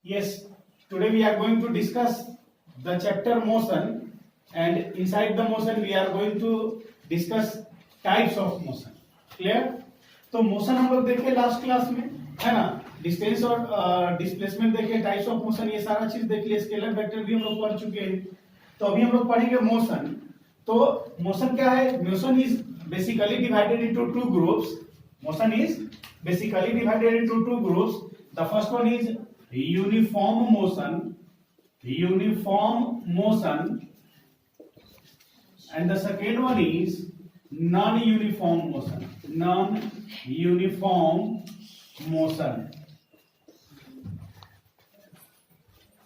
Yes, today we are going to discuss the chapter motion, and inside the motion we are going to discuss types of motion. Clear? तो motion हम लोग देखे last class में, है ना? Distance और displacement देखे, types of motion ये सारा चीज देख लिया, स्केलर वेक्टर भी हम लोग पढ़ चुके हैं। तो अभी हम लोग पढ़ेंगे मोशन। तो मोशन क्या है? Motion is basically divided into two groups. Motion is basically divided into two groups. The first one is uniform motion, and the second one is non-uniform motion.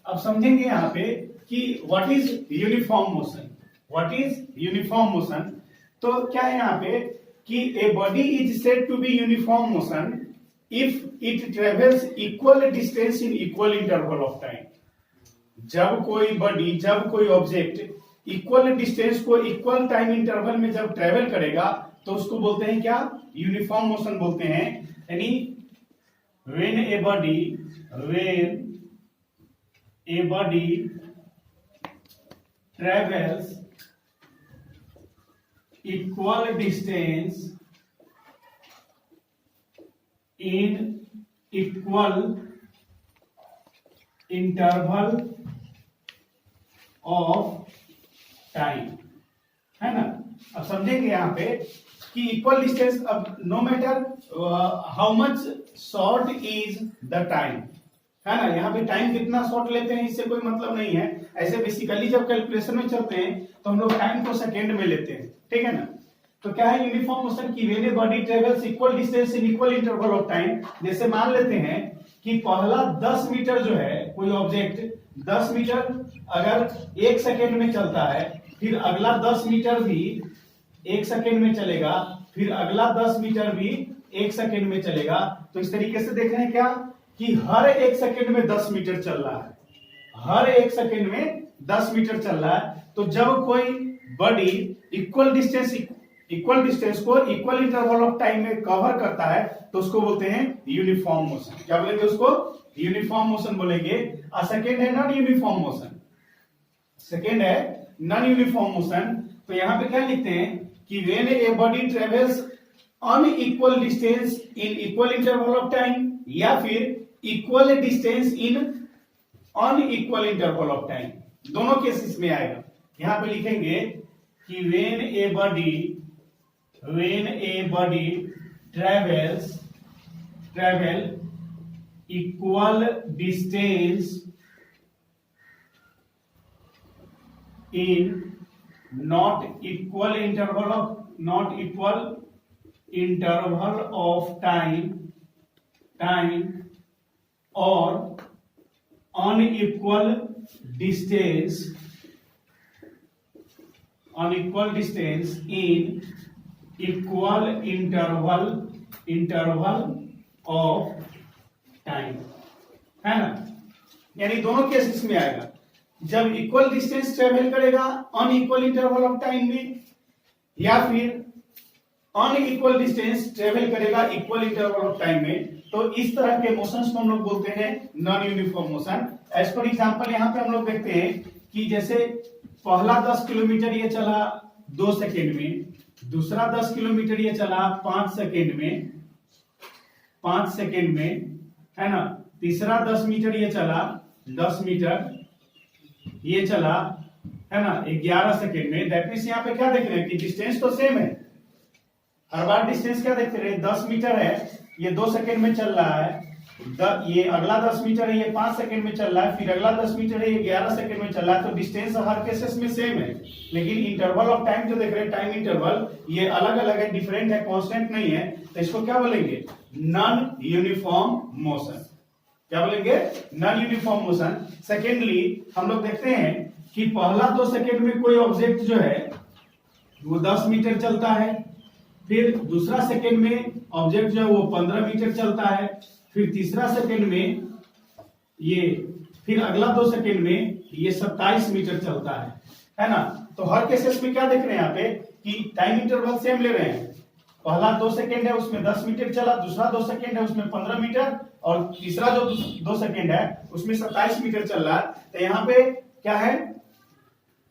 अब समझेंगे यहाँ पे कि व्हाट इज यूनिफॉर्म मोशन। तो क्या है यहाँ पे कि a body is said to be uniform motion if it travels equal distance in equal interval of time। जब कोई ऑब्जेक्ट इक्वल डिस्टेंस को इक्वल टाइम इंटरवल में जब ट्रेवल करेगा तो उसको बोलते हैं क्या? यूनिफॉर्म मोशन बोलते हैं। यानी when a body travels equal distance in equal interval of time, है ना? अब समझेंगे यहाँ पे कि इक्वल डिस्टेंस, अब no matter how much short is the time, है ना? यहाँ पे टाइम कितना शॉर्ट लेते हैं इससे कोई मतलब नहीं है। ऐसे बेसिकली जब कैलकुलेशन में चलते हैं तो हम लोग टाइम को सेकेंड में लेते हैं, ठीक है ना? तो क्या है यूनिफॉर्म मोशन की? When a body travels equal distance in equal interval of time. जैसे मान लेते हैं कि पहला 10 मीटर जो है, कोई ऑब्जेक्ट 10 मीटर अगर 1 सेकेंड में चलता है, फिर अगला 10 मीटर भी 1 सेकेंड में चलेगा, फिर अगला 10 मीटर भी 1 सेकेंड में चलेगा। तो इस तरीके से देख रहे हैं क्या कि हर 1 सेकेंड में 10 मीटर चल रहा है, हर 1 सेकेंड में 10 मीटर चल रहा है। तो जब कोई बॉडी इक्वल डिस्टेंस को इक्वल इंटरवल ऑफ टाइम में कवर करता है तो उसको बोलते हैं यूनिफॉर्म मोशन। क्या बोलेंगे उसको? यूनिफॉर्म मोशन बोलेंगे। सेकेंड है नॉन यूनिफॉर्म मोशन। तो यहां पे क्या लिखते हैं कि when a body travels unequal distance in equal interval of time, या फिर equal distance in unequal interval of time, दोनों केसेस में आएगा। यहां पे लिखेंगे कि when A body travels equal distance in not equal interval of time or unequal distance in equal interval of time, है ना? यानी दोनों केसेस में आएगा। जब इक्वल डिस्टेंस ट्रेवल करेगा अनइक्वल इंटरवल ऑफ टाइम में, या फिर अनइक्वल डिस्टेंस ट्रेवल करेगा इक्वल इंटरवल ऑफ टाइम में, तो इस तरह के मोशंस को हम लोग बोलते हैं non uniform motion. As for example यहाँ पे हम लोग देखते हैं कि जैसे पहला 10 किलोमीटर ये चला 2 सेकेंड में, दूसरा 10 किलोमीटर ये चला 5 सेकेंड में, है ना? तीसरा 10 मीटर ये चला 10 मीटर ये चला, है ना, 11 सेकेंड में। दैट मींस यहाँ पे क्या देख रहे हैं कि डिस्टेंस तो सेम है, हर बार डिस्टेंस क्या देखते रहे? 10 मीटर है, ये 2 सेकेंड में चल रहा है, ये अगला 10 मीटर है, ये 5 सेकेंड में चल रहा है, फिर अगला 10 मीटर है, ये 11 सेकेंड में चल रहा है। तो डिस्टेंस हर केसेस में सेम है, लेकिन इंटरवल ऑफ टाइम जो देख रहे हैं, टाइम इंटरवल, ये अलग अलग है, डिफरेंट है, कांस्टेंट नहीं है। तो इसको क्या बोलेंगे? Non uniform motion. क्या बोलेंगे? Non uniform motion. सेकेंडली हम लोग देखते हैं कि पहला 2 सेकेंड में कोई ऑब्जेक्ट जो है वो 10 मीटर चलता है, फिर दूसरा सेकेंड में ऑब्जेक्ट जो है वो 15 मीटर चलता है, फिर तीसरा सेकेंड में ये, फिर अगला 2 सेकेंड में ये 27 मीटर चलता है ना? तो हर केसेस में क्या देख रहे हैं यहाँ पे कि टाइम इंटरवल सेम ले रहे हैं, पहला 2 सेकेंड है उसमें 10 मीटर चला, दूसरा 2 सेकेंड है उसमें 15 मीटर, और तीसरा जो 2 सेकेंड है उसमें 27 मीटर चल रहा है। तो यहाँ पे क्या है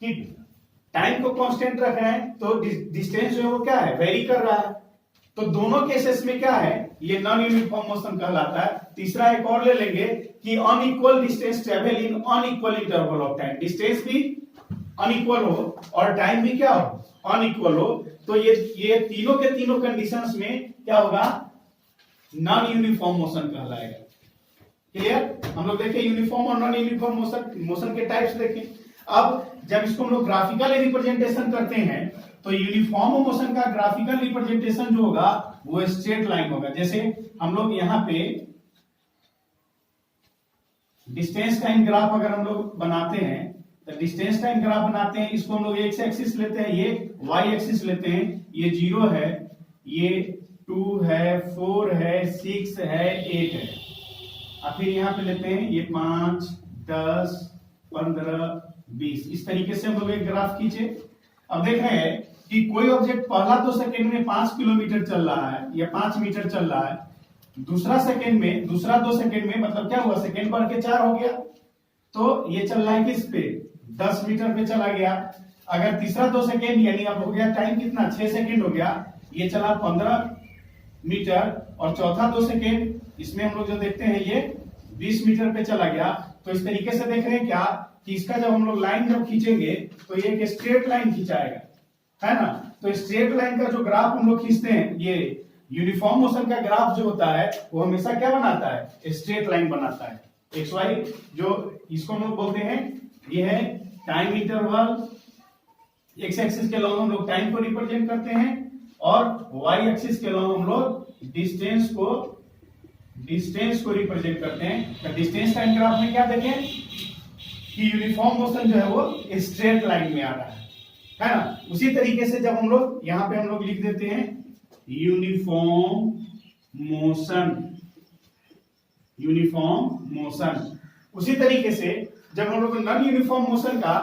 कि टाइम को कांस्टेंट रख रहे हैं, तो डिस्टेंस जो है वो क्या है, वेरी कर रहा है। तो दोनों केसेस में क्या है, ये नॉन यूनिफॉर्म मोशन कहलाता है। तीसरा एक और ले लेंगे कि unequal distance travel in unequal interval of time, distance भी अनइक्वल हो और टाइम भी क्या हो, अनइक्वल हो। तो ये तीनों के तीनों कंडीशंस में क्या होगा, नॉन यूनिफॉर्म मोशन कहलाएगा। क्लियर? हम लोग देखें यूनिफॉर्म और नॉन यूनिफॉर्म मोशन के टाइप्स देखें। अब जब इसको हम लोग ग्राफिकल रिप्रेजेंटेशन करते हैं तो यूनिफॉर्म मोशन का ग्राफिकल रिप्रेजेंटेशन जो होगा वो स्ट्रेट लाइन होगा। जैसे हम लोग यहाँ पे डिस्टेंस टाइम ग्राफ अगर हम लोग बनाते हैं, तो डिस्टेंस टाइम ग्राफ बनाते हैं, इसको हम लोग एक्स एक्सिस लेते हैं, ये वाई एक्सिस लेते हैं, ये 0 है, ये 2 है, 4 है, 6 है, 8 है, और फिर यहाँ पे लेते हैं ये 5, 10, 15, 20। इस तरीके से हम लोग एक ग्राफ खींचे। अब देख रहे हैं कि कोई ऑब्जेक्ट पहला 2 सेकेंड में 5 किलोमीटर चल रहा है या 5 मीटर चल रहा है, दूसरा 2 सेकेंड में मतलब क्या हुआ, सेकेंड बढ़ के 4 हो गया, तो ये चल रहा है किस पे, 10 मीटर पे चला गया। अगर तीसरा 2 सेकेंड यानी अब हो गया टाइम कितना, 6 सेकेंड हो गया, ये चला 15 मीटर, और चौथा 2 सेकेंड इसमें हम लोग जो देखते हैं ये 20 मीटर पे चला गया। तो इस तरीके से देख रहे हैं क्या कि इसका जब हम लोग लाइन जब खींचेंगे तो ये एक स्ट्रेट लाइन खिंचाएगा, है ना। तो स्ट्रेट लाइन का जो ग्राफ हम लोग खींचते हैं, ये यूनिफॉर्म मोशन का ग्राफ जो होता है वो हमेशा क्या बनाता है, स्ट्रेट लाइन बनाता है। एक्स वाई जो इसको हम लोग बोलते हैं, ये है टाइम इंटरवल, एक्स एक्सिस के लॉन्ग हम लोग टाइम को रिप्रेजेंट करते हैं, और वाई एक्सिस के लॉन्ग हम लोग डिस्टेंस को रिप्रेजेंट करते हैं। तो डिस्टेंस टाइम ग्राफ में क्या देखें कि यूनिफॉर्म मोशन जो है वो स्ट्रेट लाइन में आ रहा है ना। उसी तरीके से जब हम लोग यहां पे हम लोग लिख देते हैं यूनिफॉर्म मोशन, उसी तरीके से जब हम लोग नॉन यूनिफॉर्म मोशन का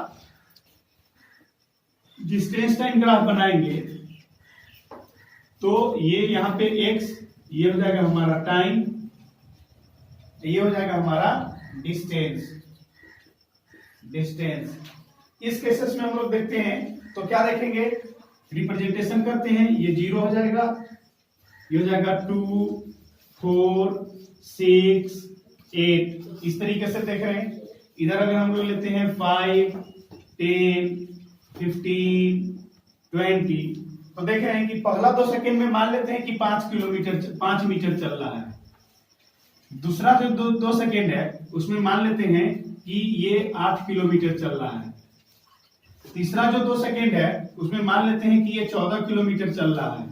डिस्टेंस टाइम ग्राफ बनाएंगे तो ये यहां पे x, ये हो जाएगा हमारा टाइम, ये हो जाएगा हमारा डिस्टेंस। इस केसेस में हम लोग देखते हैं तो क्या देखेंगे, रिप्रेजेंटेशन करते हैं, ये 0 हो जाएगा, ये हो जाएगा 2, 4, 6, 8, इस तरीके से देख रहे हैं। इधर अगर हम लोग लेते हैं 5, 10, 15, 20, तो देख रहे हैं कि पहला 2 सेकेंड में मान लेते हैं कि 5 मीटर चल रहा है, दूसरा जो 2 सेकेंड है उसमें मान लेते हैं कि ये 8 किलोमीटर चल रहा है, तीसरा जो 2 सेकेंड है उसमें मान लेते हैं कि ये 14 किलोमीटर चल रहा है,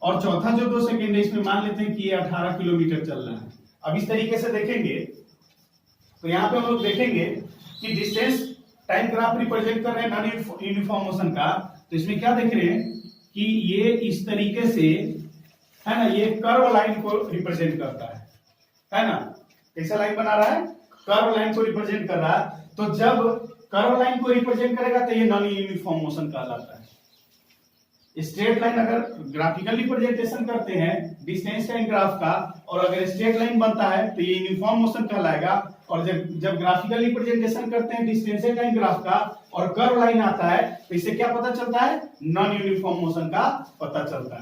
और चौथा जो 2 सेकेंड है इसमें मान लेते हैं कि ये 18 किलोमीटर चल रहा है। अब इस तरीके से देखेंगे तो यहाँ पे हम लोग देखेंगे कि डिस्टेंस टाइम ग्राफ रिप्रेजेंट कर रहे हैं नॉन यूनिफॉर्म मोशन का, तो इसमें क्या देख रहे हैं कि ये इस तरीके से, है ना, ये कर्व लाइन को रिप्रेजेंट करता है ना। कैसा लाइन बना रहा है, कर्व लाइन को रिप्रेजेंट कर रहा है। तो जब कर्व लाइन को रिप्रेजेंट करेगा तो ये नॉन यूनिफॉर्म मोशन कहलाता है। स्ट्रेट लाइन अगर ग्राफिकल रिप्रेजेंटेशन करते हैं डिस्टेंस टाइम ग्राफ का, और अगर स्ट्रेट लाइन बनता है तो ये यूनिफॉर्म मोशन कहलाएगा, और जब ग्राफिकल रिप्रेजेंटेशन करते हैं डिस्टेंस टाइम ग्राफ का और कर्व लाइन आता है तो इससे क्या पता चलता है, नॉन यूनिफॉर्म मोशन का पता चलता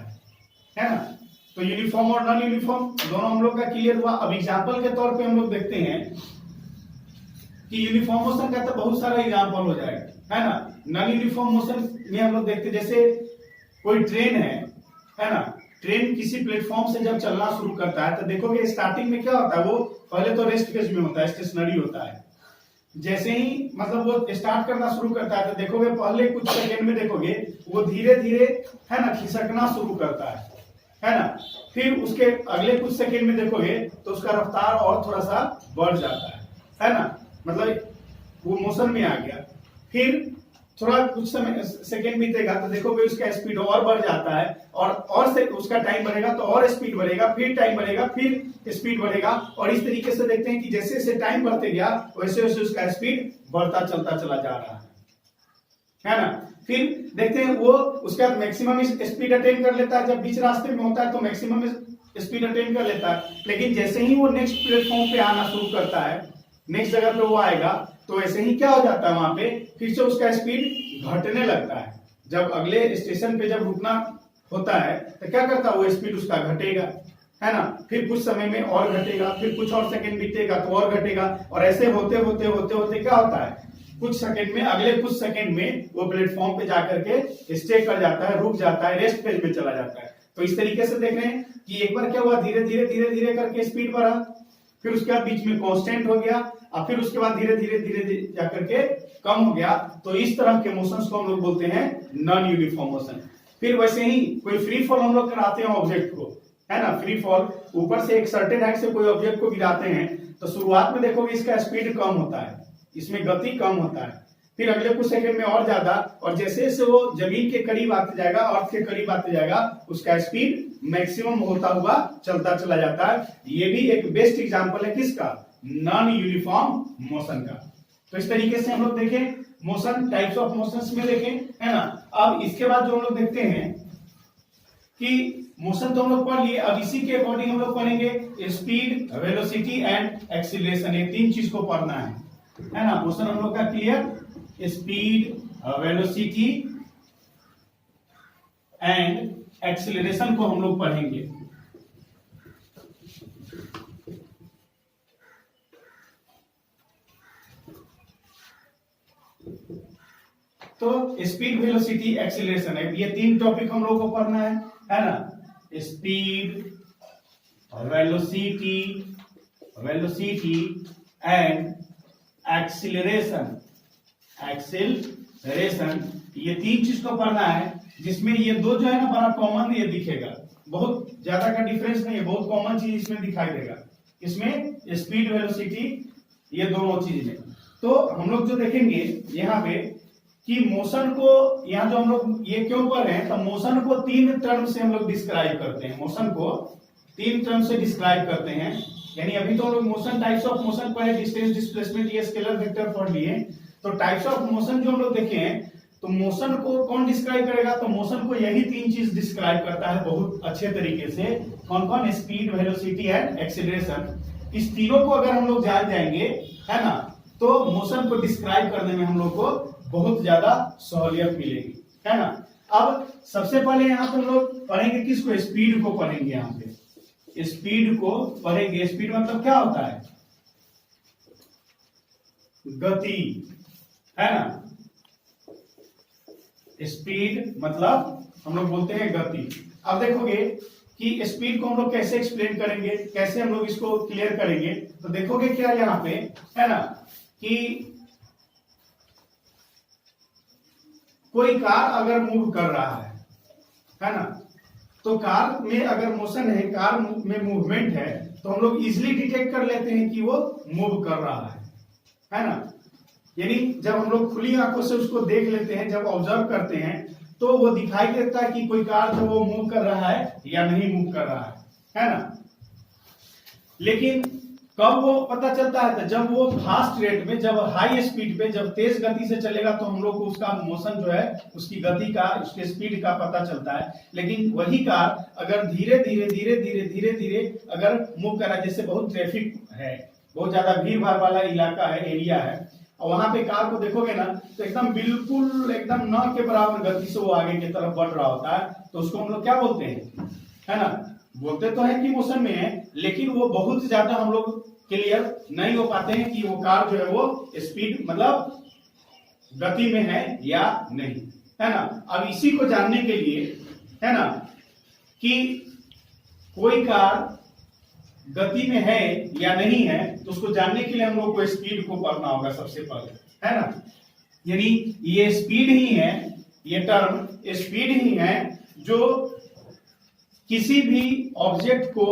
है ना। तो यूनिफॉर्म और नॉन यूनिफॉर्म दोनों हम लोग का क्लियर हुआ। अब एग्जांपल के तौर पे हम लोग देखते हैं कि यूनिफॉर्म मोशन का तो बहुत सारा एग्जांपल हो जाएगा, है ना। नॉन यूनिफॉर्म मोशन में हम लोग देखते हैं जैसे कोई ट्रेन है ना, ट्रेन किसी प्लेटफॉर्म से जब चलना शुरू करता है तो देखोगे स्टार्टिंग में क्या होता है, वो पहले तो रेस्ट फेज में होता है, स्टेशनरी होता है। जैसे ही मतलब वो स्टार्ट करना शुरू करता है तो देखोगे पहले कुछ सेकंड में देखोगे वो धीरे धीरे, है ना, खिसकना शुरू करता है ना। फिर उसके अगले कुछ सेकंड में देखोगे तो उसका रफ्तार और थोड़ा सा बढ़ जाता है ना, मतलब वो मोशन में आ गया। फिर थोड़ा कुछ समय सेकंड बीतेगा तो देखोगे उसका स्पीड और बढ़ जाता है, और से उसका टाइम बढ़ेगा तो और स्पीड बढ़ेगा, फिर टाइम बढ़ेगा, फिर स्पीड बढ़ेगा, और इस तरीके से देखते हैं कि जैसे जैसे टाइम बढ़ते गया वैसे वैसे उसका स्पीड बढ़ता चलता चला जा रहा है। है ना। फिर देखते हैं वो उसके बाद मैक्सिमम स्पीड अटेन कर लेता है, जब बीच रास्ते में होता है तो मैक्सिमम स्पीड अटेन कर लेता है, लेकिन जैसे ही वो नेक्स्ट प्लेटफॉर्म पे आना शुरू करता है, नेक्स्ट जगह पे वो आएगा, तो ऐसे ही क्या हो जाता है वहां पे फिर से उसका स्पीड घटने लगता है। जब अगले स्टेशन पे जब रुकना होता है तो क्या करता है वो स्पीड उसका घटेगा, है ना। फिर कुछ समय में और घटेगा, फिर कुछ और सेकंड बीतेगा तो और घटेगा, और ऐसे होते होते होते होते क्या होता है कुछ सेकंड में, अगले कुछ सेकंड में वो प्लेटफॉर्म पे जाकर के स्टे कर जाता है, रुक जाता है, रेस्ट फेज में चला जाता है। तो इस तरीके से देख रहे हैं कि एक बार क्या हुआ, धीरे धीरे धीरे धीरे करके स्पीड बढ़ा, फिर उसके बाद बीच में कांस्टेंट हो गया, और फिर उसके बाद धीरे धीरे धीरे धीरे जाकर के कम हो गया। तो इस तरह के मोशंस को हम लोग बोलते हैं नॉन यूनिफॉर्म मोशन। फिर वैसे ही कोई फ्री फॉल हम लोग कराते हैं ऑब्जेक्ट को, है ना। फ्री फॉल ऊपर से एक सर्टेन हाइट से कोई ऑब्जेक्ट को गिराते हैं तो शुरुआत में देखोगे इसका स्पीड कम होता है, इसमें गति कम होता है, फिर अगले कुछ सेकंड में और ज्यादा, और जैसे जैसे वो जमीन के करीब आते जाएगा, अर्थ के करीब आते जाएगा, उसका स्पीड मैक्सिमम होता हुआ चलता चला जाता है। ये भी एक बेस्ट एग्जांपल है किसका, नॉन यूनिफॉर्म मोशन का। तो इस तरीके से हम लोग देखें मोशन, टाइप्स ऑफ मोशंस में देखें, है ना। अब इसके बाद जो हम लोग देखते हैं कि मोशन तो हम लोग पढ़ लिए, अब इसी के अकॉर्डिंग हम लोग पढ़ेंगे स्पीड, वेलोसिटी एंड एक्सीलरेशन, ये तीन चीज को पढ़ना है ना। मोशन हम लोग का clear, speed, velocity and acceleration को हम लोग पढ़ेंगे। तो स्पीड, वेलोसिटी, एक्सीलरेशन है, ये तीन टॉपिक हम लोग को पढ़ना है ना। स्पीड, वेलोसिटी एंड एक्सीलरेशन, ये तीन चीज को पढ़ना है, जिसमें ये दो जो है ना बड़ा कॉमन ये दिखेगा, बहुत ज्यादा का डिफरेंस नहीं है, बहुत कॉमन चीज इसमें दिखाई देगा, इसमें स्पीड, वेलोसिटी, ये दोनों चीज में। तो हम लोग जो देखेंगे यहाँ पे कि मोशन को, यहाँ जो हम लोग ये क्यों पढ़ रहे हैं, तो मोशन को तीन टर्म से हम लोग डिस्क्राइब करते हैं, मोशन को तीन टर्म से डिस्क्राइब करते हैं। यानी अभी तो हम लोग मोशन, टाइप्स ऑफ मोशन पढ़े, डिस्टेंस, डिस्प्लेसमेंट, ये स्केलर वेक्टर पढ़ लिए। तो टाइप्स ऑफ मोशन जो हम लोग देखे हैं, तो मोशन को कौन डिस्क्राइब करेगा, तो मोशन को यही तीन चीज डिस्क्राइब करता है बहुत अच्छे तरीके से। कौन कौन, स्पीड, वेलोसिटी एंड एक्सीलरेशन। इस तीनों को अगर हम लोग जान जाएंगे, है ना, तो मोशन को डिस्क्राइब करने में हम लोग को बहुत ज्यादा सहूलियत मिलेगी, है ना। अब सबसे पहले यहाँ पे हम लोग पढ़ेंगे किसको, स्पीड को पढ़ेंगे। यहाँ पे स्पीड को पढ़ेंगे। स्पीड मतलब क्या होता है, गति, है ना। स्पीड मतलब हम लोग बोलते हैं गति। अब देखोगे कि स्पीड को हम लोग कैसे एक्सप्लेन करेंगे, कैसे हम लोग इसको क्लियर करेंगे, तो देखोगे क्या यहाँ पे, है ना, कि कोई कार अगर मूव कर रहा है ना, तो कार में अगर मोशन है, कार में मूवमेंट है, तो हम लोग इजिली डिटेक्ट कर लेते हैं कि वो मूव कर रहा है ना। यानी जब हम लोग खुली आंखों से उसको देख लेते हैं, जब ऑब्जर्व करते हैं, तो वो दिखाई देता है कि कोई कार जो वो मूव कर रहा है या नहीं मूव कर रहा है ना। लेकिन कब वो पता चलता है, तो जब वो फास्ट रेट में, जब हाई स्पीड पे, जब तेज गति से चलेगा, तो हम लोग को उसका मोशन जो है, उसकी गति का, उसके स्पीड का पता चलता है। लेकिन वही कार अगर धीरे धीरे धीरे धीरे धीरे धीरे अगर मूव कर रहा है, जैसे बहुत ट्रैफिक है, बहुत ज्यादा भीड़ भाड़ वाला इलाका है, एरिया है, और वहां पे कार को देखोगे ना, तो एकदम बिल्कुल एकदम न के बराबर गति से वो आगे की तरफ बढ़ रहा होता है, तो उसको हम लोग क्या बोलते हैं, है ना। बोलते तो है कि मोशन में है, लेकिन वो बहुत ज्यादा हम लोग क्लियर नहीं हो पाते हैं कि वो कार जो है वो स्पीड मतलब गति में है या नहीं, है ना। अब इसी को जानने के लिए, है ना, कि कोई कार गति में है या नहीं है, तो उसको जानने के लिए हम लोग को स्पीड को पढ़ना होगा सबसे पहले, है ना। यानी ये स्पीड ही है, ये टर्म स्पीड ही है जो किसी भी ऑब्जेक्ट को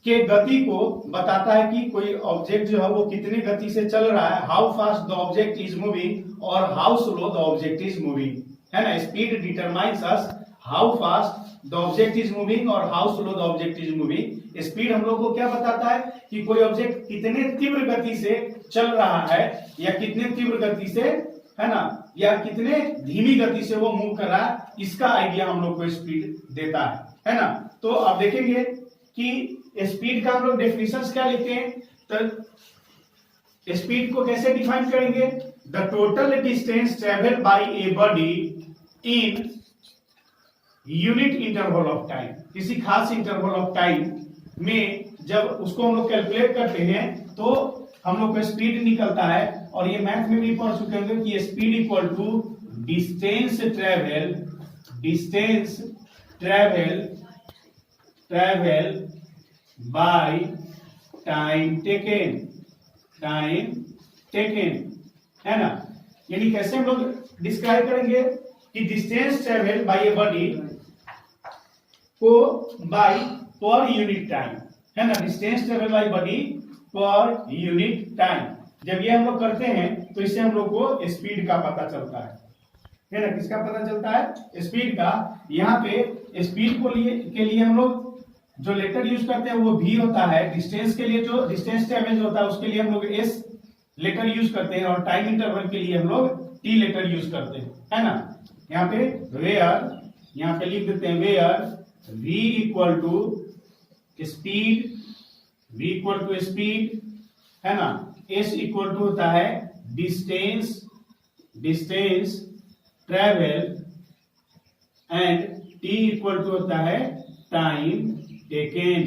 के गति को बताता है कि कोई ऑब्जेक्ट जो है वो कितनी गति से चल रहा है, how fast the object is moving और how slow the object is moving, है ना। Speed determines us how fast the object is moving और how slow the object is moving. Speed हम लोग को क्या बताता है कि कोई ऑब्जेक्ट कितने तीव्र गति से चल रहा है या कितने तीव्र गति से, है ना, या कितने धीमी गति से वो मूव कर रहा है, इसका आइडिया हम लोग को स्पीड देता है ना। तो आप देखेंगे कि स्पीड का हम लोग डेफिनेशन क्या लिखते हैं, तो स्पीड को कैसे डिफाइन करेंगे, the total distance travel by a body in unit interval of time, किसी खास इंटरवल ऑफ टाइम में जब उसको हम लोग कैलकुलेट करते हैं तो हम लोग को स्पीड निकलता है। और ये मैथ में भी पढ़ चुके होंगे कि speed equal to distance travel by time taken, है ना। यानी कैसे हम लोग डिस्क्राइब करेंगे कि distance travel by a body को बाय पर यूनिट टाइम, है ना, distance travel by body per unit time. जब ये हम लोग करते हैं तो इससे हम लोग को स्पीड का पता चलता है ना, किसका पता चलता है, स्पीड का। यहाँ पे स्पीड के लिए हम लोग जो लेटर यूज करते हैं वो v होता है, डिस्टेंस के लिए जो डिस्टेंस ट्रेवल होता है उसके लिए हम लोग s लेटर यूज करते हैं, और टाइम इंटरवल के लिए हम लोग t लेटर यूज करते हैं, है ना। यहाँ पे वेयर, यहाँ पे लिख देते हैं where v equal to speed, है ना, s इक्वल टू होता है distance travel, and t equal to होता है टाइम टेकन,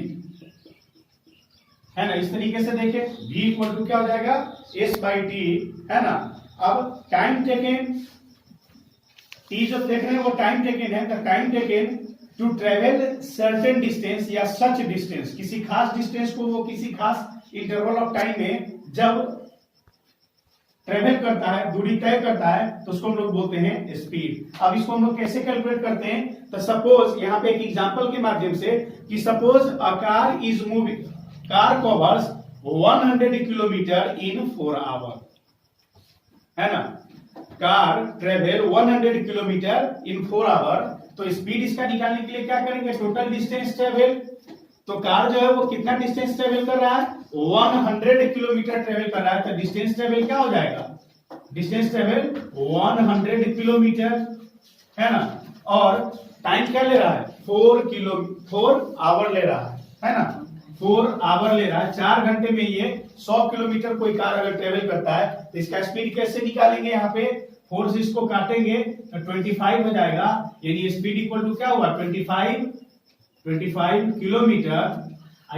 है ना। इस तरीके से देखें v इक्वल टू क्या हो जाएगा, s बाई टी, है ना। अब टाइम टेकन, t जो देख रहे हैं वो टाइम टेकन है, तो time taken to travel certain distance या सच डिस्टेंस, किसी खास डिस्टेंस को वो किसी खास इंटरवल ऑफ टाइम में जब ट्रेवल करता है, दूरी तय करता है, तो उसको हम लोग बोलते हैं स्पीड। अब इसको हम लोग कैसे कैलकुलेट करते हैं, तो सपोज यहाँ पे एक एग्जांपल के माध्यम से कि suppose a car is moving, car covers 100 kilometre in 4 hour, है ना, car travel 100 kilometre in 4 hour. तो स्पीड इसका निकालने के लिए क्या करेंगे, टोटल डिस्टेंस ट्रेवल, तो कार जो है वो कितना डिस्टेंस ट्रेवल कर रहा है, 100 किलोमीटर ट्रेवल कर रहा है, तो डिस्टेंस ट्रेवल क्या हो जाएगा, डिस्टेंस ट्रेवल 100 किलोमीटर, है ना। और टाइम क्या ले रहा है, 4 आवर ले रहा है ना, 4 आवर ले रहा है। 4 घंटे में ये 100 किलोमीटर कोई कार अगर ट्रेवल करता है तो इसका स्पीड कैसे निकालेंगे, यहाँ पे 4 से इसको काटेंगे तो 25 हो जाएगा, यानी स्पीड इक्वल टू क्या हुआ, 25 किलोमीटर।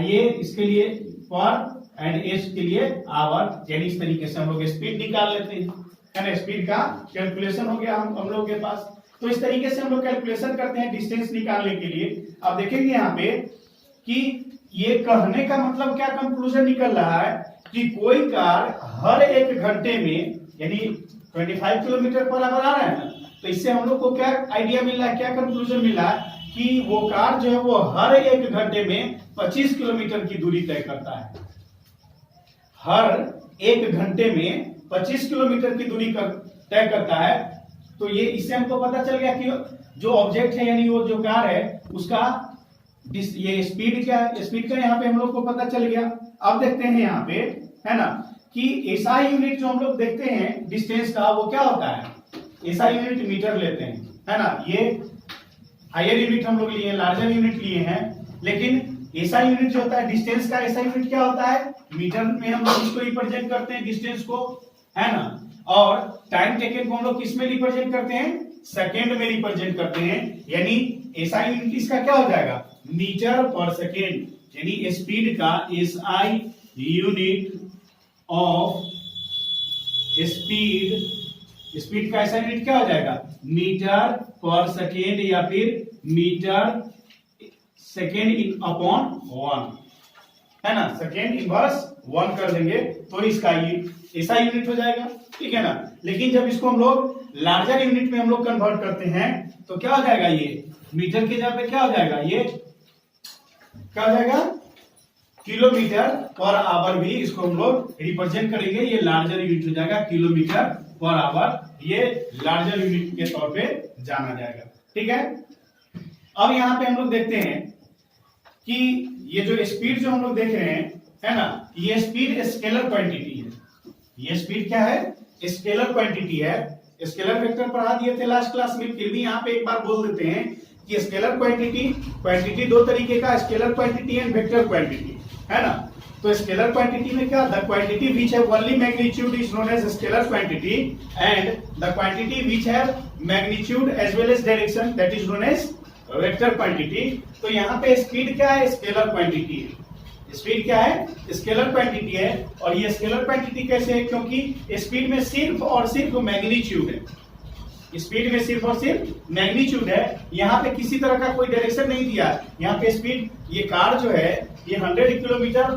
ये इसके लिए पर एंड एस के लिए आवर, यानी इस तरीके से हम लोग स्पीड निकाल लेते हैं, है ना। स्पीड का कैलकुलेशन हो गया हम लोग के पास। तो इस तरीके से हम लोग कैलकुलेशन करते हैं डिस्टेंस निकालने के लिए। अब देखेंगे यहाँ पे कि ये कहने का मतलब क्या कंक्लूजन निकल रहा है कि कोई कार हर 1 घंटे में, यानी 25 किलोमीटर पर आवर आ रहा है ना, तो इससे हम लोग को क्या आइडिया मिल रहा है, क्या कंक्लूजन मिल रहा है कि वो कार जो है वो हर 1 घंटे में 25 किलोमीटर की दूरी तय करता है, हर 1 घंटे में 25 किलोमीटर की दूरी तय करता है। तो ये इससे हमको पता चल गया कि जो ऑब्जेक्ट है, यानी वो जो कार है, उसका ये स्पीड क्या है, स्पीड का यहाँ पे हम लोग को पता चल गया। अब देखते हैं यहाँ पे, है ना, कि एसआई यूनिट जो हम लोग देखते हैं डिस्टेंस का, वो क्या होता है, एसआई यूनिट मीटर लेते हैं, है ना। ये हायर यूनिट हम लोग लिए हैं, लार्जर यूनिट लिए हैं, लेकिन एसआई यूनिट जो होता है डिस्टेंस का, एसआई यूनिट क्या होता है, मीटर में हम लोग इसको रिप्रेजेंट करते हैं डिस्टेंस को, है ना। और टाइम टेकन को हम लोग किस में रिप्रेजेंट करते हैं, सेकेंड में रिप्रेजेंट करते हैं, यानी एसआई यूनिट इसका क्या हो जाएगा, मीटर पर सेकेंड, यानी स्पीड का एसआई यूनिट ऑफ स्पीड का एसआई यूनिट क्या हो जाएगा, मीटर पर सेकेंड, या फिर मीटर सेकेंड इन अपॉन 1, है ना, सेकेंड इनवर्स 1 कर देंगे तो इसका ये एसआई यूनिट हो जाएगा, ठीक है ना। लेकिन जब इसको हम लोग लार्जर यूनिट में हम लोग कन्वर्ट करते हैं तो क्या हो जाएगा, ये मीटर की जगह पे क्या हो जाएगा, ये क्या हो जाएगा, किलोमीटर पर आवर भी इसको हम लोग रिप्रेजेंट करेंगे, ये लार्जर यूनिट हो जाएगा, किलोमीटर पर आवर, ये लार्जर यूनिट के तौर पे जाना जाएगा, ठीक है। अब यहाँ पे हम लोग देखते हैं कि ये जो स्पीड जो हम लोग देख रहे हैं, है ना, ये स्पीड स्केलर क्वांटिटी है, ये स्पीड क्या है, स्केलर क्वांटिटी है, स्केलर वेक्टर पढ़ा दिए थे लास्ट क्लास में, फिर भी यहाँ पे एक बार बोल देते हैं कि स्केलर क्वांटिटी दो तरीके का, scalar quantity and vector quantity, है ना। तो स्केलर क्वांटिटी में क्या, the quantity which have only magnitude is known as scalar quantity and the quantity which have magnitude as well as direction that is known as vector quantity. तो यहाँ पे speed क्या है, स्केलर क्वांटिटी है। Speed क्या है, scalar quantity है। और ये स्केलर क्वांटिटी कैसे है, क्योंकि स्पीड में सिर्फ और सिर्फ मैग्नीट्यूड है, स्पीड में सिर्फ और सिर्फ मैग्नीट्यूड है। यहाँ पे किसी तरह का कोई डायरेक्शन नहीं दिया है। यहाँ पे स्पीड, ये कार जो है ये 100 किलोमीटर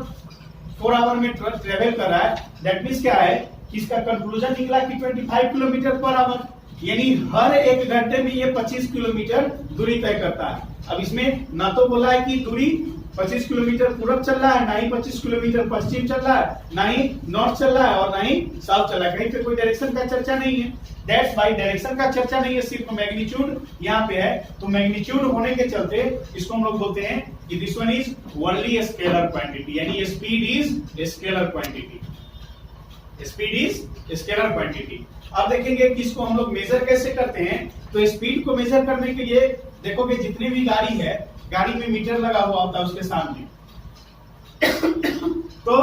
पर आवर में ट्रेवल कर रहा है, दैट मीन्स क्या है कि इसका कंक्लूजन निकला कि 25 किलोमीटर पर आवर, यानी हर एक घंटे में ये 25 किलोमीटर दूरी तय करता है। अब इसमें ना तो बोला है कि दूरी 25 किलोमीटर पूरब चल रहा है, ना ही 25 किलोमीटर पश्चिम चल रहा है, ना ही नॉर्थ चल रहा है और ना ही साउथ चल रहा है। कहीं पे कोई डायरेक्शन का चर्चा नहीं है। दैट्स वाई डायरेक्शन का चर्चा नहीं है, सिर्फ मैग्नीट्यूड यहाँ पे है। तो मैग्नीट्यूड होने के चलते इसको हम लोग बोलते हैं कि this one is only scalar quantity, यानी speed is scalar quantity, speed is scalar quantity. अब देखेंगे कि इसको हम लोग मेजर कैसे करते हैं। तो स्पीड को मेजर करने के लिए देखोगे जितनी भी गाड़ी है, गाड़ी में मीटर लगा हुआ होता है उसके सामने। तो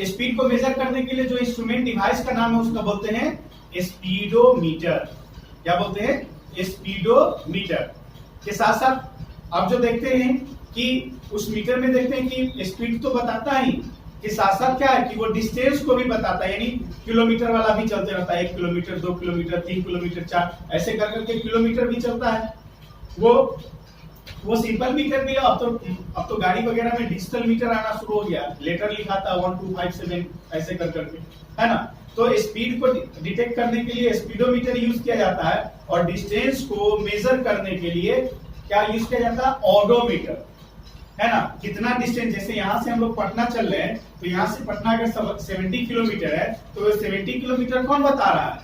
स्पीड को मेजर करने के लिए जो इंस्ट्रूमेंट डिवाइस का नाम है उसका बोलते हैं स्पीडोमीटर। क्या बोलते हैं, स्पीडोमीटर। के साथ साथ अब जो देखते हैं कि उस मीटर में देखते हैं कि स्पीड तो बताता ही, के साथ साथ क्या है कि वो डिस्टेंस को भी बताता है, यानी किलोमीटर वाला भी चलते रहता है। 1 किलोमीटर, 2 किलोमीटर, 3 किलोमीटर, 4 ऐसे कर करके किलोमीटर भी चलता है। वो सिंपल मीटर भी है। अब तो गाड़ी वगैरह में डिजिटल मीटर आना शुरू हो गया, लेटर लिखा था 1257 ऐसे कर करके, है ना। तो स्पीड को डिटेक्ट करने के लिए स्पीडोमीटर यूज किया जाता है और डिस्टेंस को मेजर करने के लिए क्या यूज किया जाता है, ऑडोमीटर, है ना। कितना डिस्टेंस, जैसे यहाँ से हम लोग पटना चल रहे हैं तो यहाँ से पटना अगर 70 किलोमीटर है तो 70 किलोमीटर कौन बता रहा है,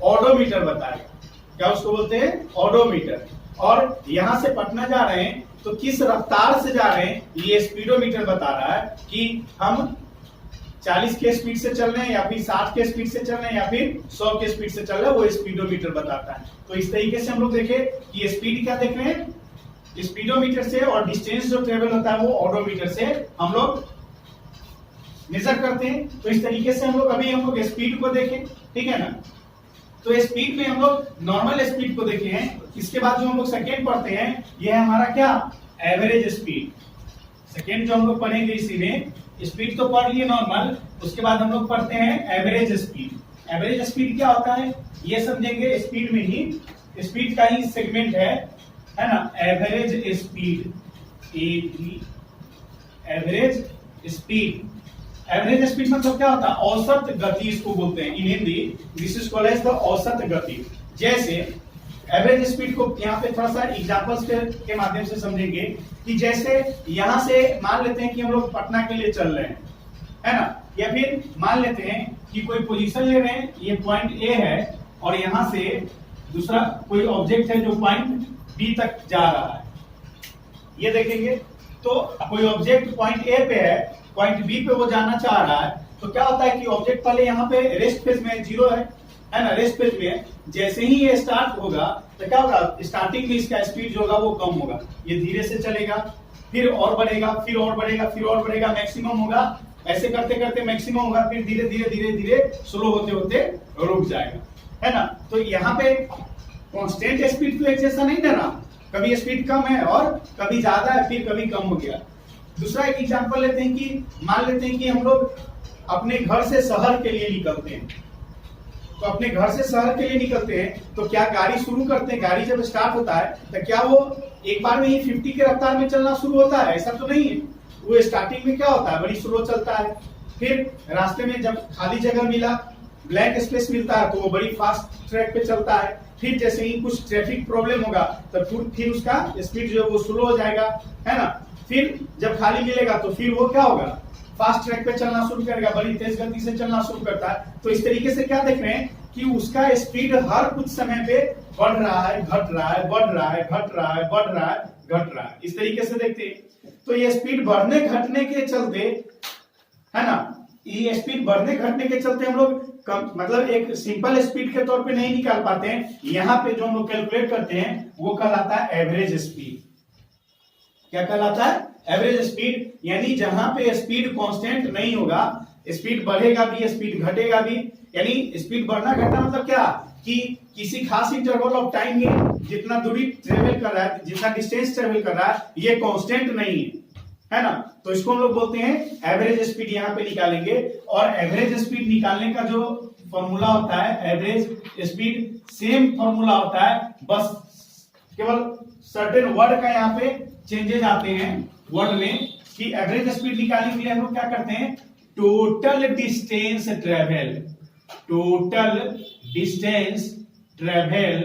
ऑडोमीटर बताएगा। क्या उसको बोलते हैं, ऑडोमीटर। और यहाँ से पटना जा रहे हैं तो किस रफ्तार से जा रहे हैं ये स्पीडोमीटर बता रहा है कि हम 40 के स्पीड से चल रहे हैं या फिर 60 के स्पीड से चल रहे हैं या फिर 100 के स्पीड से चल रहे हैं, वो स्पीडोमीटर बताता है। तो इस तरीके से हम लोग देखें कि स्पीड क्या देख रहे हैं, स्पीडोमीटर से, और डिस्टेंस जो ट्रेवल होता है वो ऑडोमीटर से हम लोग मेजर करते हैं। तो इस तरीके से हम लोग स्पीड को देखें, ठीक है ना। तो स्पीड में हम लोग नॉर्मल स्पीड को देखे हैं। इसके बाद जो हम लोग सेकेंड पढ़ते हैं ये है हमारा क्या, एवरेज स्पीड। सेकेंड जो हम लोग पढ़ेंगे इसी में, स्पीड तो पढ़ लिए नॉर्मल, उसके बाद हम लोग पढ़ते हैं एवरेज स्पीड। एवरेज स्पीड क्या होता है ये समझेंगे, स्पीड में ही, स्पीड का ही सेगमेंट है ना, average speed, average speed. Average speed मतलब क्या होता है, औसत गति इसको बोलते हैं। In Hindi this is called as the औसत गति। जैसे एवरेज स्पीड को यहाँ पे थोड़ा सा एग्जांपल्स के माध्यम से समझेंगे कि जैसे यहाँ से मान लेते हैं कि हम लोग पटना के लिए चल रहे हैं, है ना, या फिर मान लेते हैं कि कोई पोजीशन ले रहे हैं, ये पॉइंट ए है और यहाँ से दूसरा कोई ऑब्जेक्ट है जो पॉइंट बी तक जा रहा है। ये देखेंगे तो कोई ऑब्जेक्ट पॉइंट ए पे है, पॉइंट बी पे वो जाना चाह रहा है, तो क्या होता है कि ऑब्जेक्ट पहले यहाँ पे रेस्ट फेज में 0 है ना, रेस्ट फेज में है। जैसे ही ये स्टार्ट होगा तो क्या होगा, स्टार्टिंग में इसका स्पीड जो होगा वो कम होगा, ये धीरे से चलेगा, फिर और बढ़ेगा, फिर और बढ़ेगा, फिर और बढ़ेगा, मैक्सिमम होगा। ऐसे करते करते मैक्सिमम होगा, फिर धीरे धीरे धीरे धीरे स्लो होते होते रुक जाएगा, है ना। तो यहाँ पे कांस्टेंट स्पीड तो एक जैसा नहीं ना रहा, कभी स्पीड कम है और कभी ज्यादा है, फिर कभी कम हो गया। दूसरा एक एग्जांपल लेते हैं कि मान लेते हैं कि हम लोग अपने घर से शहर के लिए निकलते हैं। तो अपने घर से शहर के लिए निकलते हैं तो क्या गाड़ी शुरू करते हैं, गाड़ी जब स्टार्ट होता है तो क्या वो एक बार में ही 50 के रफ्तार में चलना शुरू होता है, ऐसा तो नहीं है। वो स्टार्टिंग में क्या होता है, बड़ी स्लो चलता है, फिर रास्ते में जब खाली जगह मिला, ब्लैंक स्पेस मिलता है, तो वो बड़ी फास्ट ट्रैक पे चलता है। फिर जैसे ही कुछ ट्रैफिक प्रॉब्लम होगा तो फिर उसका स्पीड जो है वो स्लो हो जाएगा, है ना। फिर जब खाली मिलेगा तो फिर वो क्या होगा, फास्ट ट्रैक पे चलना शुरू करेगा, बड़ी तेज गति से चलना शुरू करता है। तो इस तरीके से क्या देख रहे हैं कि उसका स्पीड हर कुछ समय पे बढ़ रहा है, घट रहा है, बढ़ रहा है, घट रहा है, बढ़ रहा है, घट रहा है, इस तरीके से देखते हैं। तो ये स्पीड बढ़ने घटने के चलते, है ना, ये स्पीड बढ़ने घटने के चलते हम लोग मतलब एक सिंपल स्पीड के तौर पे नहीं निकाल पाते हैं। यहाँ पे जो हम लोग कैलकुलेट करते हैं वो कहलाता है एवरेज स्पीड। क्या कहलाता है? Average speed. यानी जहां पे स्पीड कांस्टेंट नहीं होगा, स्पीड बढ़ेगा भी स्पीड घटेगा भी, यानी स्पीड बढ़ना घटना मतलब क्या कि किसी खास इंटरवल ऑफ टाइम में जितना दूरी ट्रेवल कर रहा है, जितना डिस्टेंस ट्रेवल कर रहा है, ये कांस्टेंट नहीं है ना। तो इसको हम लोग बोलते हैं एवरेज स्पीड। यहाँ पे निकालेंगे और एवरेज स्पीड निकालने का जो फॉर्मूला होता है एवरेज स्पीड, सेम फॉर्मूला होता है, बस केवल सर्टेन वर्ड का यहाँ पे चेंजेस आते हैं वर्ड में। कि एवरेज स्पीड निकालने के लिए हम लोग क्या करते हैं, total distance travel, total distance travel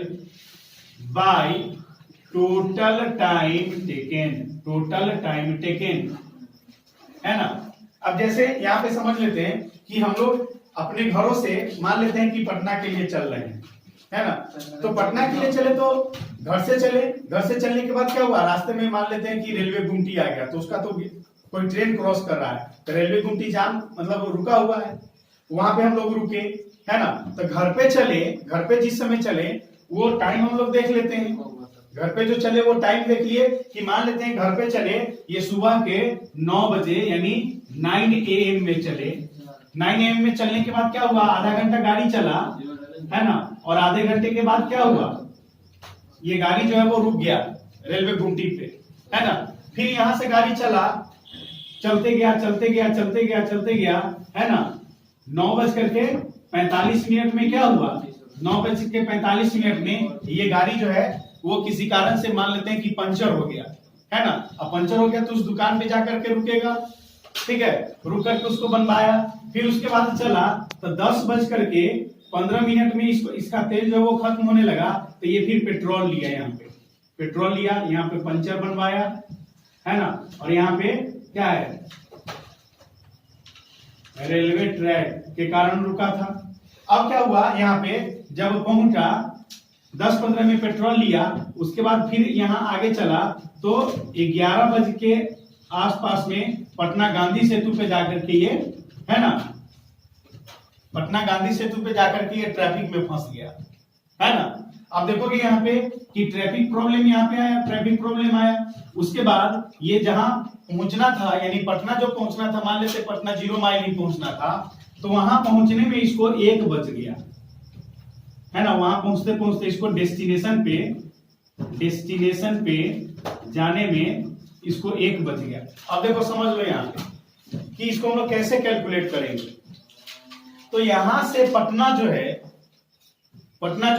by total time taken, total time taken, है ना। अब जैसे यहाँ पे समझ लेते हैं कि हम लोग अपने घरों से मान लेते हैं कि पटना के लिए चल रहे हैं, है ना। तो पटना के लिए चले तो घर से चले, घर से चलने के बाद क्या हुआ, रास्ते में मान लेते हैं कि रेलवे गुमटी आ गया, तो उसका तो कोई ट्रेन क्रॉस कर रहा है, तो रेलवे गुमटी जाम मतलब रुका हुआ है, वहां पे हम लोग रुके, है ना। तो घर पे चले, घर पे जिस समय चले वो टाइम हम लोग देख लेते हैं, घर पे जो चले वो टाइम देख लिए कि मान लेते हैं घर पे चले ये सुबह के 9 बजे यानी 9 AM में चले। 9 AM में चलने के बाद क्या हुआ, आधा घंटा गाड़ी चला, है ना, और आधे घंटे के बाद क्या हुआ, ये गाड़ी जो है वो रुक गया रेलवे गुमटी पे, है ना। फिर यहां से गाड़ी चला, चलते गया चलते गया चलते गया चलते गया, है ना। 9:45 में क्या हुआ, 9:45 में ये गाड़ी जो है वो किसी कारण से मान लेते हैं कि पंचर हो गया, है ना। अब पंचर हो गया तो उस दुकान पे जाकर के रुकेगा, ठीक है, रुक करके उसको बनवाया, फिर उसके बाद चला तो 10:15 में इसका तेल जो वो खत्म होने लगा, तो ये फिर पेट्रोल लिया, यहाँ पे पेट्रोल लिया, यहाँ पे पंचर बनवाया, है ना। और यहाँ पे क्या है, रेलवे ट्रैक के कारण रुका था। अब क्या हुआ, यहाँ पे जब पहुंचा 10:15 में पेट्रोल लिया, उसके बाद फिर यहाँ आगे चला तो 11 बजे के आसपास में पटना गांधी सेतु पे जाकर के ये, है ना, पटना गांधी सेतु पे जाकर के ये ट्रैफिक में फंस गया, है ना। अब देखोगे यहाँ पे कि ट्रैफिक प्रॉब्लम यहाँ पे आया, ट्रैफिक प्रॉब्लम आया। उसके बाद ये जहां पहुंचना था, यानी पटना जो पहुंचना था, मान लेते पटना 0 माइल ही पहुंचना था, तो वहां पहुंचने में इसको 1 बज गया, है ना। वहां पहुंचते पहुंचते इसको डेस्टिनेशन पे जाने में इसको 1 बज गया। अब देखो समझ लो यहाँ पे कि इसको हम लोग कैसे कैलकुलेट करेंगे। तो यहां से पटना जो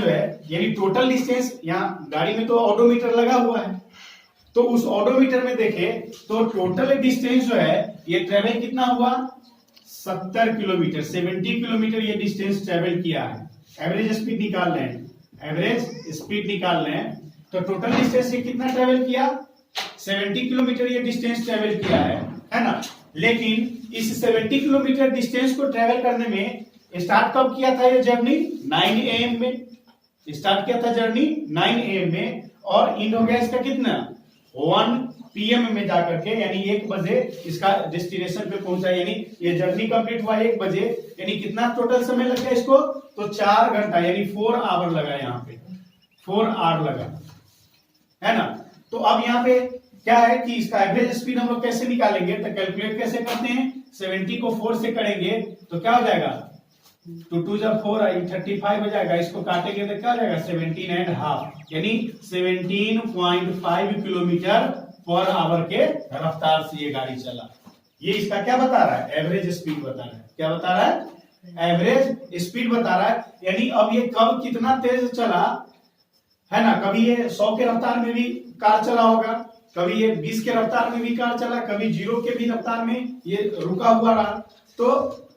है यानी टोटल डिस्टेंस, यहाँ गाड़ी में तो ऑडोमीटर लगा हुआ है, तो उस ऑडोमीटर में देखे तो टोटल डिस्टेंस जो है ये ट्रेवल कितना हुआ, 70 किलोमीटर, 70 किलोमीटर ये डिस्टेंस ट्रेवल किया है। एवरेज स्पीड निकाल रहे हैं, एवरेज स्पीड निकाल रहे हैं, तो टोटल डिस्टेंस ये कितना ट्रेवल किया, 70 किलोमीटर ये डिस्टेंस ट्रेवल किया है ना। लेकिन इस 70 किलोमीटर डिस्टेंस को ट्रेवल करने में स्टार्ट कब किया था ये जर्नी, 9 AM में स्टार्ट किया था जर्नी, 9 AM में, और इंड हो गया इसका कितना, 1 PM में जाकर के, यानी 1 बजे इसका डेस्टिनेशन पे पहुंचा, यानी ये जर्नी कंप्लीट हुआ 1 बजे, यानी कितना टोटल समय लग गया इसको, तो 4 घंटा यानी 4 आवर लगा, यहाँ पे 4 आवर लगा, है ना। तो अब यहाँ पे क्या है कि इसका एवरेज स्पीड हम लोग कैसे निकालेंगे, तो कैलकुलेट कैसे करते हैं, 70 को 4 से करेंगे तो क्या हो जाएगा, 2 2 जब 4 35 हो जाएगा, इसको काटेंगे तो क्या हो जाएगा 17.5, यानी 17.5 किलोमीटर पर आवर के रफ्तार से ये गाड़ी चला। ये इसका क्या बता रहा है, एवरेज स्पीड बता रहा है। क्या बता रहा है, एवरेज स्पीड बता रहा है। यानी अब ये कब कितना तेज चला, है ना, कभी ये 100 के रफ्तार में भी कार चला होगा, कभी ये 20 के रफ्तार में भी कार चला, कभी 0 के भी रफ्तार में ये रुका हुआ रहा। तो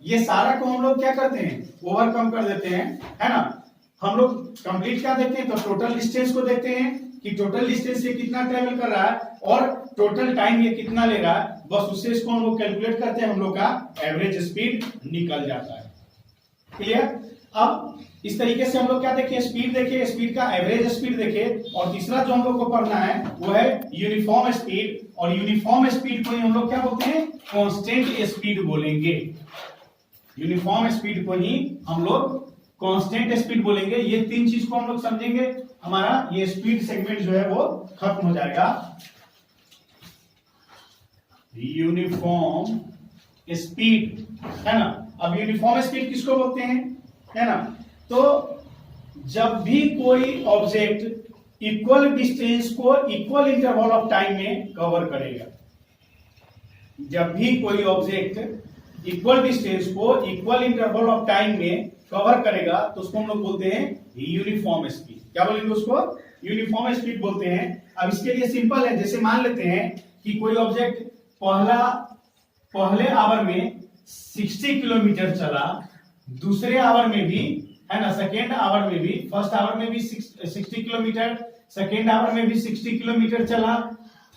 ये सारा को हम लोग क्या करते हैं, ओवरकम कर देते हैं, है ना। हम लोग कंप्लीट क्या देखते हैं, तो टोटल डिस्टेंस को देखते हैं कि टोटल डिस्टेंस ये कितना ट्रेवल कर रहा है और टोटल टाइम ये कितना ले रहा है, बस उससे इसको हम लोग कैलकुलेट करते हैं, हम लोग का एवरेज स्पीड निकल जाता है। क्लियर। अब इस तरीके से हम लोग क्या देखें, स्पीड देखें, स्पीड का एवरेज स्पीड देखें, और तीसरा जो हम लोग को पढ़ना है वो है यूनिफॉर्म स्पीड, और यूनिफॉर्म स्पीड को हम लोग क्या बोलते हैं, कांस्टेंट स्पीड बोलेंगे। यूनिफॉर्म स्पीड को ही हम लोग कांस्टेंट स्पीड बोलेंगे। ये तीन चीज को हम लोग समझेंगे, हमारा ये स्पीड सेगमेंट जो है वो खत्म हो जाएगा। यूनिफॉर्म स्पीड है ना। अब यूनिफॉर्म स्पीड किसको बोलते हैं, है ना। तो जब भी कोई ऑब्जेक्ट इक्वल डिस्टेंस को इक्वल इंटरवल ऑफ टाइम में कवर करेगा, जब भी कोई ऑब्जेक्ट इक्वल डिस्टेंस को इक्वल इंटरवल ऑफ टाइम में कवर करेगा तो उसको हम लोग बोलते हैं यूनिफॉर्म स्पीड। क्या बोलेंगे उसको, यूनिफॉर्म स्पीड बोलते हैं। अब इसके लिए सिंपल है, जैसे मान लेते हैं कि कोई ऑब्जेक्ट पहले आवर में 60 किलोमीटर चला, दूसरे आवर में भी, है ना, सेकेंड आवर में भी, फर्स्ट आवर में भी 60 किलोमीटर, सेकेंड आवर में भी 60 किलोमीटर चला,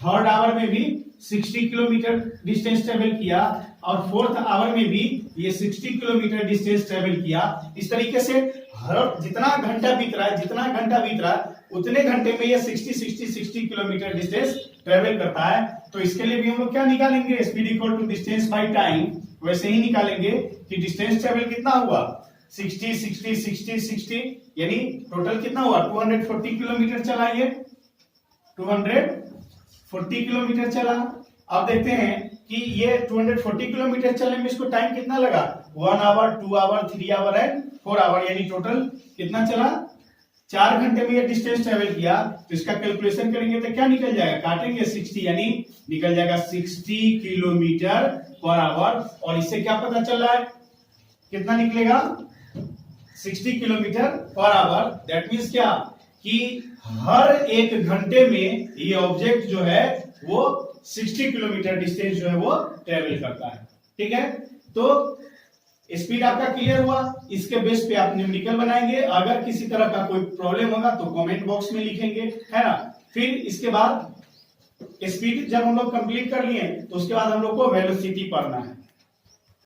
थर्ड आवर में भी 60 किलोमीटर डिस्टेंस ट्रेवल किया, और फोर्थ आवर में भी ये 60 किलोमीटर डिस्टेंस ट्रेवल किया। इस तरीके से हर जितना घंटा बीत रहा है उतने घंटे में ये 60 किलोमीटर डिस्टेंस ट्रेवल करता है। तो इसके लिए भी हम लोग क्या निकालेंगे, speed equal to distance by time. वैसे ही निकालेंगे कि डिस्टेंस ट्रेवल कितना हुआ, 60 यानी टोटल कितना हुआ, 240 किलोमीटर चला, ये 240 किलोमीटर चला। अब देखते हैं कि ये 240 किलोमीटर चलने में इसको टाइम कितना लगा, 1 hour, 2 hour, 3 hour and 4 hour, यानी टोटल कितना चला, 4 घंटे में ये डिस्टेंस ट्रेवल किया। तो इसका कैलकुलेशन करेंगे तो क्या निकल जाएगा, काटेंगे 60, यानी निकल जाएगा 60 किलोमीटर पर आवर। और इससे क्या पता चल रहा है, कितना निकलेगा, 60 kilometre per hour. That means क्या कि हर एक घंटे में ये ऑब्जेक्ट जो है वो 60 किलोमीटर डिस्टेंस जो है वो ट्रेवल करता है। ठीक है, तो स्पीड आपका क्लियर हुआ। इसके बेस पे आप न्यूमेरिकल बनाएंगे। अगर किसी तरह का कोई प्रॉब्लम होगा तो कमेंट बॉक्स में लिखेंगे, है ना। फिर इसके बाद स्पीड जब हम लोग कंप्लीट कर लिए तो उसके बाद हम लोग को वेलोसिटी पढ़ना है।